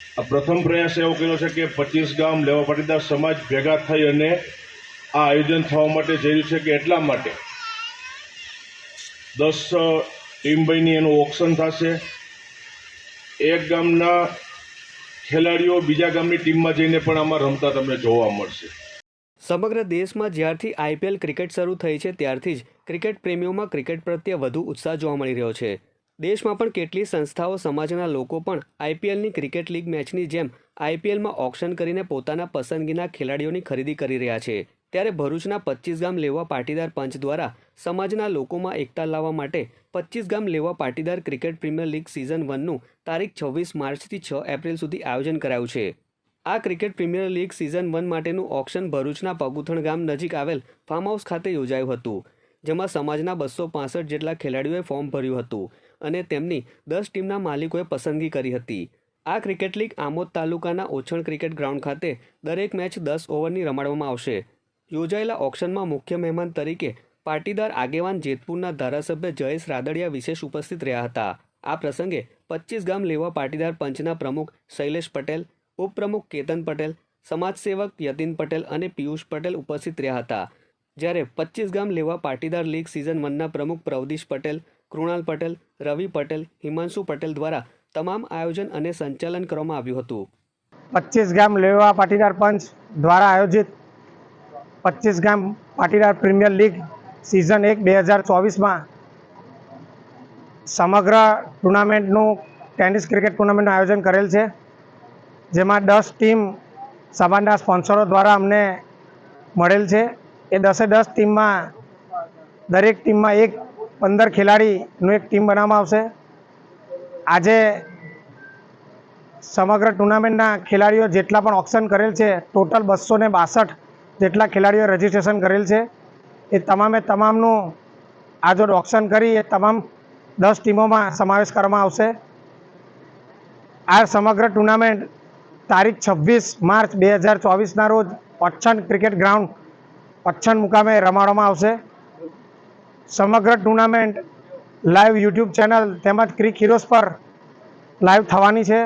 પ્રથમ પ્રયાસ એવો કર્યો છે કે 25 ગામ લેવા પાટીદાર સમાજ ભેગા થઈ અને આ આયોજન થવા માટે જઈ રહ્યું છે કે એટલા માટે 10 ટીમ બની એનું ઓક્શન થશે। એક ગામના ખેલાડીઓ બીજા ગામની ટીમમાં જઈને પણ આમાં રમતા તમને જોવા મળશે। સમગ્ર દેશમાં જ્યારથી આઈપીએલ ક્રિકેટ શરૂ થઈ છે ત્યારથી જ ક્રિકેટ પ્રેમીઓમાં ક્રિકેટ પ્રત્યે વધુ ઉત્સાહ જોવા મળી રહ્યો છે। દેશમાં પણ કેટલીય સંસ્થાઓ સમાજના લોકો પણ આઈપીએલની ક્રિકેટ લીગ મેચની જેમ આઈપીએલમાં ઓક્શન કરીને પોતાના પસંદગીના ખેલાડીઓની ખરીદી કરી રહ્યા છે। ત્યારે ભરૂચના 25 ગામ લેવા પાટીદાર પંચ દ્વારા સમાજના લોકોમાં એકતા લાવવા માટે 25 ગામ લેવા Patidar cricket premier league season 1નું તારીખ 26 માર્ચથી 6 એપ્રિલ સુધી આયોજન કરાયું છે। આ ક્રિકેટ પ્રીમિયર લીગ સિઝન 1 માટેનું ઓક્શન ભરૂચના પગુથણ ગામ નજીક આવેલ ફાર્મ હાઉસ ખાતે યોજાયું હતું, જેમાં સમાજના 265 જેટલા ખેલાડીઓએ ફોર્મ ભર્યું હતું અને તેમની 10 ટીમના માલિકોએ પસંદગી કરી હતી। આ ક્રિકેટ લીગ આમોદ તાલુકાના ઓછણ ક્રિકેટ ગ્રાઉન્ડ ખાતે દરેક મેચ 10 ઓવરની રમાડવામાં આવશે। યોજાયેલા ઓક્શનમાં મુખ્ય મહેમાન તરીકે પાટીદાર આગેવાન જેતપુરના ધારાસભ્ય જયેશ રાદડિયા વિશેષ ઉપસ્થિત રહ્યા હતા। આ પ્રસંગે 25 ગામ લેવા પાટીદાર પંચના પ્રમુખ શૈલેષ પટેલ, ઉપપ્રમુખ કેતન પટેલ, સમાજસેવક યતિન પટેલ અને પિયુષ પટેલ ઉપસ્થિત રહ્યા હતા। જ્યારે 25 ગામ લેવા પાટીદાર લીગ સિઝન 1ના પ્રમુખ પ્રવદીશ પટેલ, કૃણાલ પટેલ, રવિ પટેલ, હિમાંશુ પટેલ દ્વારા તમામ આયોજન અને સંચાલન કરવામાં આવ્યું હતું। 25 ગામ લેવા પાટીદાર પંચ દ્વારા આયોજિત 25 ગામ પાટીદાર પ્રીમિયર લીગ સિઝન 1 2024માં સમગ્ર ટુર્નામેન્ટનું ટેનિસ ક્રિકેટ ટુર્નામેન્ટનું આયોજન કરેલ છે, જેમાં 10 ટીમ સમાજના સ્પોન્સરો દ્વારા અમને મળેલ છે। એ 10 ટીમમાં દરેક ટીમમાં 15 ખેલાડીનું એક ટીમ બનાવવામાં આવશે। આજે સમગ્ર ટુર્નામેન્ટના ખેલાડીઓ જેટલા પણ ઓક્શન કરેલ છે, ટોટલ 262 જેટલા ખેલાડીઓ રજીસ્ટ્રેશન કરેલ છે। એ તમામનું આજે ઓક્શન કરી એ તમામ 10 ટીમોમાં સમાવેશ કરવામાં આવશે। આ સમગ્ર ટુર્નામેન્ટ તારીખ 26 માર્ચ 2024ના રોજ ઓછણ ક્રિકેટ ગ્રાઉન્ડ ઓછણ મુકામે રમાડવામાં આવશે। સમગ્ર ટુર્નામેન્ટ લાઈવ યુટ્યુબ ચેનલ તેમજ ક્રિક હીરોઝ પર લાઈવ થવાની છે।